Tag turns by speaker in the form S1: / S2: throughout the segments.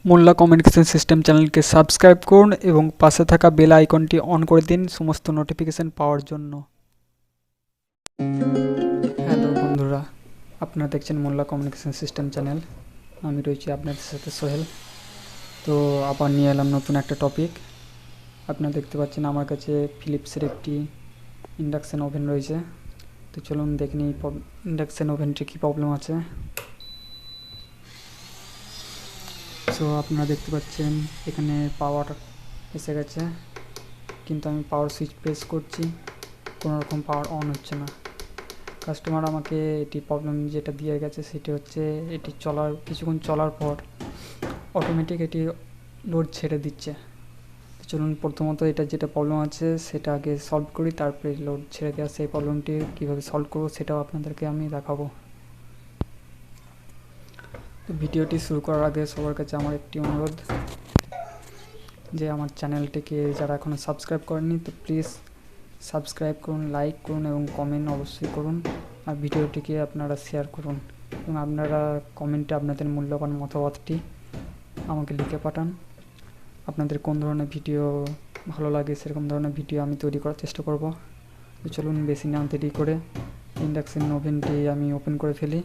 S1: মোল্লা communication system চ্যানেলকে subscribe করুন এবং পাশে থাকা বেল আইকনটি অন করে দিন সমস্ত নোটিফিকেশন পাওয়ার জন্য। হ্যালো বন্ধুরা, আপনারা দেখছেন মোল্লা কমিউনিকেশন সিস্টেম চ্যানেল। আমি রয়েছি আপনাদের সাথে সোহেল। তো আবার নিয়ে এলাম নতুন একটা টপিক। আপনারা দেখতে পাচ্ছেন আমার কাছে ফিলিপসের একটি ইন্ডাকশান ওভেন রয়েছে। তো চলুন দেখে নিই ইন্ডাকশান ওভেনটি কী প্রবলেম আছে। সো আপনারা দেখতে পাচ্ছেন এখানে পাওয়ার এসে গেছে, কিন্তু আমি পাওয়ার সুইচ প্রেস করছি, কোনো রকম পাওয়ার অন হচ্ছে না। কাস্টমার আমাকে এটি প্রবলেম যেটা দিয়ে গেছে সেটি হচ্ছে এটি কিছুক্ষণ চলার পর অটোমেটিক এটি লোড ছেড়ে দিচ্ছে। তো চলুন প্রথমত এটা যেটা প্রবলেম আছে সেটা আগে সলভ করি, তারপরে লোড ছেড়ে দেওয়া সেই প্রবলেমটি কীভাবে সলভ করবো সেটাও আপনাদেরকে আমি দেখাবো। তো ভিডিওটি শুরু করার আগে সবার কাছে আমার একটি অনুরোধ যে আমার চ্যানেলটিকে যারা এখনও সাবস্ক্রাইব করেননি তো প্লিজ সাবস্ক্রাইব করুন, লাইক করুন এবং কমেন্ট অবশ্যই করুন। আর ভিডিওটিকে আপনারা শেয়ার করুন এবং আপনারা কমেন্টে আপনাদের মূল্যবান মতামতটি আমাকে লিখে পাঠান। আপনাদের কোন ধরনের ভিডিও ভালো লাগে সেরকম ধরনের ভিডিও আমি তৈরি করার চেষ্টা করব। তো চলুন বেশি না দেরি করে ইন্ডাকশন ওভেনটি আমি ওপেন করে ফেলি।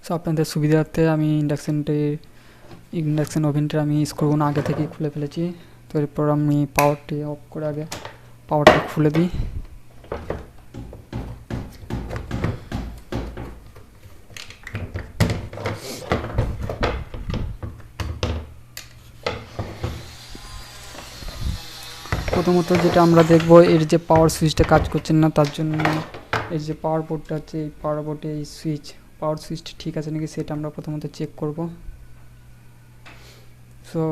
S1: সো আপনাদের সুবিধার্থে আমি ইন্ডাকশন ওভেনটা আমি স্ক্রুগুলো আগে থেকেই খুলে ফেলেছি। তো এরপর আমি পাওয়ারটি অফ করে আগে পাওয়ারটি খুলে দিই। প্রথমত যেটা আমরা দেখব এর যে পাওয়ার সুইচটা কাজ করছে না, তার জন্য এই যে পাওয়ার বোর্ডটা আছে এই পাওয়ার বোর্ডে এই পাওয়ার সুইচটা ঠিক আছে নাকি সেটা আমরা প্রথমত চেক করব। সো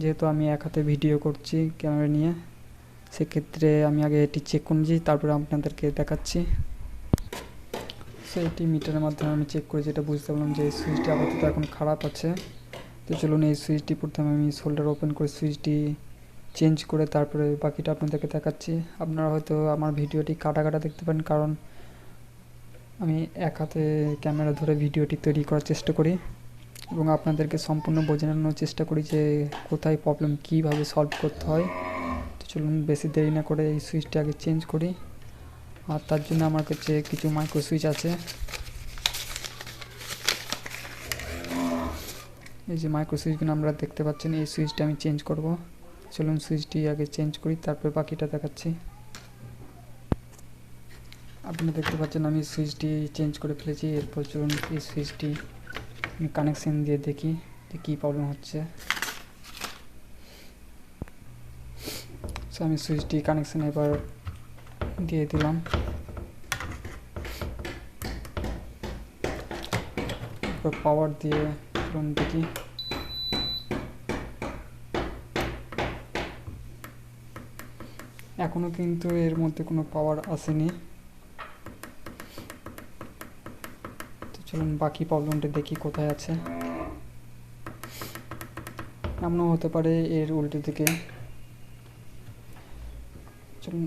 S1: যেহেতু আমি এক হাতে ভিডিও করছি ক্যামেরা নিয়ে, সেক্ষেত্রে আমি আগে এটি চেক করছি, তারপরে আপনাদেরকে দেখাচ্ছি। সো এটি মিটারের মাধ্যমে আমি চেক করে যেটা বুঝতে পারলাম যে এই সুইচটি আপাতত এখন খারাপ আছে। তো চলুন এই সুইচটি প্রথমে আমি সোল্ডার ওপেন করে সুইচটি চেঞ্জ করে তারপরে বাকিটা আপনাদেরকে দেখাচ্ছি। আপনারা হয়তো আমার ভিডিওটি কাটা কাটা দেখতে পারেন, কারণ আমি এক হাতে ক্যামেরা ধরে ভিডিওটি তৈরি করার চেষ্টা করি এবং আপনাদেরকে সম্পূর্ণ বোঝানোর চেষ্টা করি যে কোথায় প্রবলেম কীভাবে সলভ করতে হয়। তো চলুন বেশি দেরি না করে এই সুইচটা আগে চেঞ্জ করি। আর তার জন্য আমার কাছে কিছু মাইক্রো সুইচ আছে। এই যে মাইক্রো সুইচগুলো আমরা দেখতে পাচ্ছেন, এই সুইচটা আমি চেঞ্জ করব। চলুন সুইচটি আগে চেঞ্জ করি, তারপরে বাকিটা দেখাচ্ছি। আপনি দেখতে পাচ্ছেন আমি সুইচটি চেঞ্জ করে ফেলেছি। এরপর চলুন এই সুইচটি কানেকশন দিয়ে দেখি যে কী প্রবলেম হচ্ছে। সো আমি সুইচটি কানেকশন এবার দিয়ে দিলাম। এরপর পাওয়ার দিয়ে চলুন দেখি। এখনও কিন্তু এর মধ্যে কোনো পাওয়ার আসেনি। তো চলুন বাকি প্রবলেমটা দেখি কোথায় আছে। এমনও হতে পারে এর উল্টো দিকে। চলুন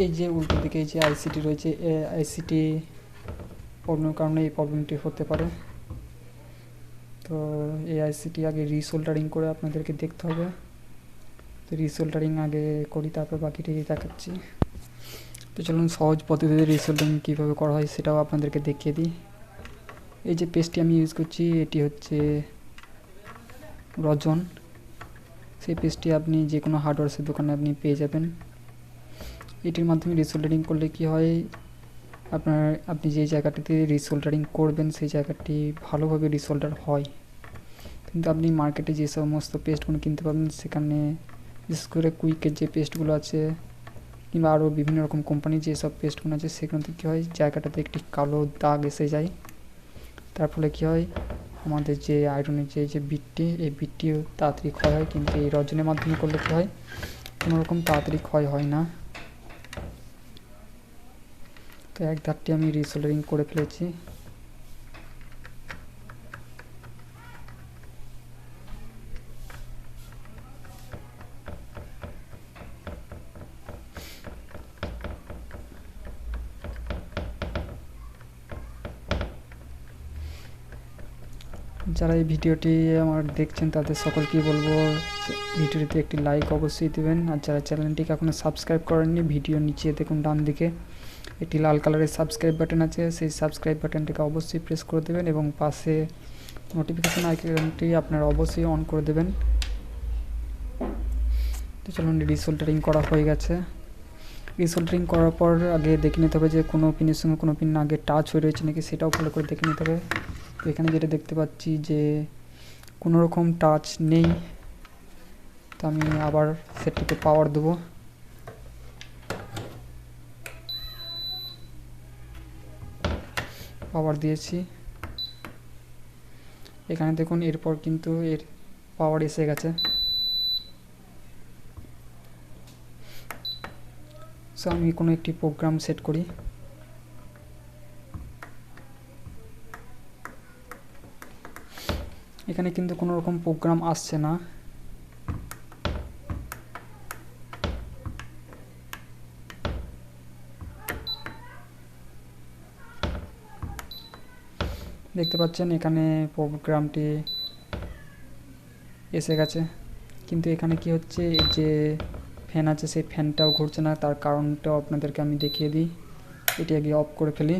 S1: এই যে উল্টো দিকে এই যে আইসিটি রয়েছে, আইসিটি প্রবলেমের কারণে এই প্রবলেমটি হতে পারে। তো এই আইসিটি আগে রিসোল্ডারিং করে আপনাদেরকে দেখতে হবে। তো রিসোল্ডারিং আগে করি, তারপর বাকিটি দেখাচ্ছি। তো চলুন সহজ পদ্ধতিতে রিসোল্ডারিং কীভাবে করা হয় সেটাও আপনাদেরকে দেখিয়ে দিই। এই যে পেস্টটি আমি ইউজ করছি এটি হচ্ছে রজন। সেই পেস্টটি আপনি যে কোনো হার্ডওয়্যার্সের দোকানে আপনি পেয়ে যাবেন। এটির মাধ্যমে রিসোল্ডারিং করলে কি হয়, আপনি যে জায়গাটিতে রিসোল্ডারিং করবেন সেই জায়গাটি ভালোভাবে রিসোল্ডার হয়। কিন্তু আপনি মার্কেটে যে সমস্ত পেস্টগুলো কিনতে পাবেন সেখানে বিশেষ করে কুইকের যে পেস্টগুলো আছে কিংবা আরও বিভিন্ন রকম কোম্পানির যেসব পেস্টগুলো আছে সেগুলোতে কী হয় জায়গাটাতে একটি কালো দাগ এসে যায়। তার ফলে কী হয় আমাদের যে আয়রনের যে বিটটি এই বিটটিও তাড়াতাড়ি ক্ষয় হয়, কিন্তু এই রজনের মাধ্যমে করলে কী হয় কোনো রকম তাড়াতাড়ি ক্ষয় হয় না। তো এক ধারটি আমি রিসোল্ডারিং করে ফেলেছি। যারা এই ভিডিওটি আমার দেখছেন তাদের সকলকেই বলবো ভিডিওটিতে একটি লাইক অবশ্যই দেবেন। আর যারা চ্যানেলটিকে এখনও সাবস্ক্রাইব করেননি, ভিডিও নিচে দেখুন ডান দিকে একটি লাল কালারের সাবস্ক্রাইব বাটন আছে, সেই সাবস্ক্রাইব বাটনটিকে অবশ্যই প্রেস করে দেবেন এবং পাশে নোটিফিকেশান আইকনটি আপনারা অবশ্যই অন করে দেবেন। তো চলুন, রিসোল্টারিং করা হয়ে গেছে। রিসোল্টারিং করার পর আগে দেখে নিতে হবে যে কোনো পিনের সঙ্গে কোনো পিন আগে টাচ হয়ে রয়েছে নাকি, সেটাও ভালো করে দেখে নিতে হবে। তো এখানে যেটা দেখতে পাচ্ছি যে কোনো রকম টাচ নেই, তো আমি আবার সেটটিকে পাওয়ার দেবো। পাওয়ার দিয়েছি, এখানে দেখুন এরপর কিন্তু এর পাওয়ার এসে গেছে। সো আমি কোনো একটি প্রোগ্রাম সেট করি। এখানে কিন্তু কোনো রকম প্রোগ্রাম আসছে না। দেখতে পাচ্ছেন এখানে প্রোগ্রামটি এসে গেছে, কিন্তু এখানে কি হচ্ছে, এই যে ফ্যান আছে সেই ফ্যানটাও ঘুরছে না। তার কারণটাও আপনাদেরকে আমি দেখিয়ে দিই। এটি আগে অফ করে ফেলি।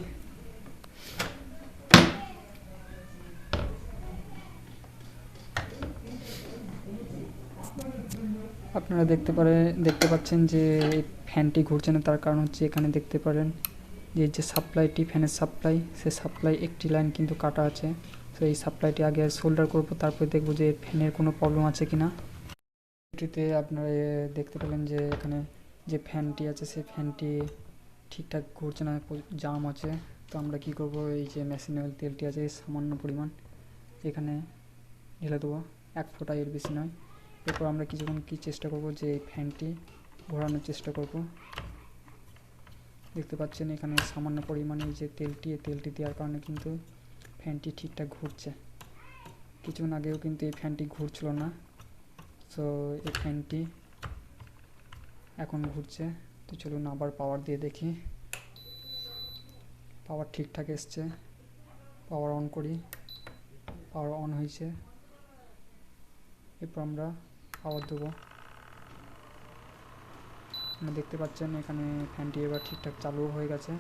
S1: আপনারা দেখতে পাচ্ছেন যে এই ফ্যানটি ঘুরছে না, তার কারণ হচ্ছে এখানে দেখতে পারেন যে সাপ্লাইটি, ফ্যানের সাপ্লাই, সে সাপ্লাই একটি লাইন কিন্তু কাটা আছে। তো এই সাপ্লাইটি আগে সোল্ডার করব, তারপরে দেখব যে ফ্যানের কোনো প্রবলেম আছে কিনা। এটিতে আপনারা দেখতে পেলেন যে এখানে যে ফ্যানটি আছে সেই ফ্যানটি ঠিকঠাক ঘুরছে না, জাম আছে। তো আমরা কি করব, এই যে মেশিন অয়েল তেলটি আছে সামান্য পরিমাণ এখানে ঢেলে দেবো, 1 ফোঁটা, এর বেশি নয়। এরপর আমরা কিছুক্ষণ চেষ্টা করব যে এই ফ্যানটি ঘোরানোর চেষ্টা করব। দেখতে পাচ্ছেন এখানে সামান্য পরিমাণে যে তেলটি দেওয়ার কারণে কিন্তু ফ্যানটি ঠিকঠাক ঘুরছে। কিছুক্ষণ আগেও কিন্তু এই ফ্যানটি ঘুরছিল না, সো এই ফ্যানটি এখন ঘুরছে। তো চলুন আবার পাওয়ার দিয়ে দেখি। পাওয়ার ঠিকঠাক এসছে, পাওয়ার অন করি, পাওয়ার অন হয়েছে। এরপর আমরা পাওয়ার দেবো। দেখতে পাচ্ছেন এখানে ফ্যানটি এবার ঠিকঠাক চালু হয়ে গেছে।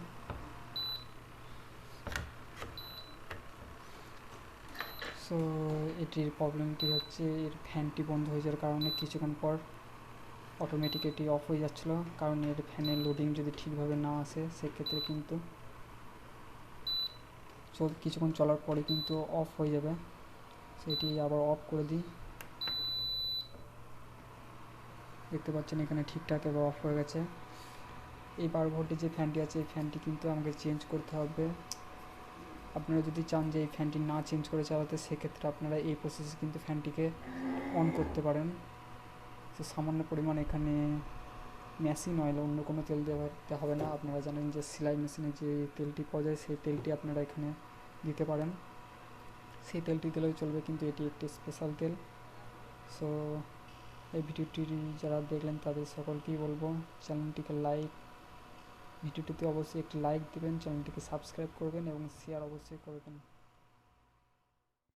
S1: সো এটির প্রবলেমটি হচ্ছে এর ফ্যানটি বন্ধ হয়ে যাওয়ার কারণে কিছুক্ষণ পর অটোমেটিক এটি অফ হয়ে যাচ্ছিলো, কারণ এর ফ্যানের লোডিং যদি ঠিকভাবে না আসে সেক্ষেত্রে কিন্তু কিছুক্ষণ চলার পরে কিন্তু অফ হয়ে যাবে। সেটি আবার অফ করে দিই। দেখতে পাচ্ছেন এখানে ঠিকঠাক এবার অফ হয়ে গেছে। এই 12 ভোল্টের যে ফ্যানটি আছে এই ফ্যানটি কিন্তু আমাকে চেঞ্জ করতে হবে। আপনারা যদি চান যে এই ফ্যানটি না চেঞ্জ করে চালাতে, সেক্ষেত্রে আপনারা এই প্রসেসে কিন্তু ফ্যানটিকে অন করতে পারেন। তো সামান্য পরিমাণ এখানে মেশিন অয়েল, অন্য কোনো তেল দেওয়া হবে না। আপনারা জানেন যে সেলাই মেশিনে যে তেলটি পাওয়া যায় সেই তেলটি আপনারা এখানে দিতে পারেন, সেই তেলটি দিলেও চলবে, কিন্তু এটি একটি স্পেশাল তেল। সো এই ভিডিওটি যারা দেখলেন তাদের সকলকেই বলবো চ্যানেলটিকে ভিডিওটিতে অবশ্যই একটি লাইক দেবেন, চ্যানেলটিকে সাবস্ক্রাইব করবেন এবং শেয়ার অবশ্যই করবেন।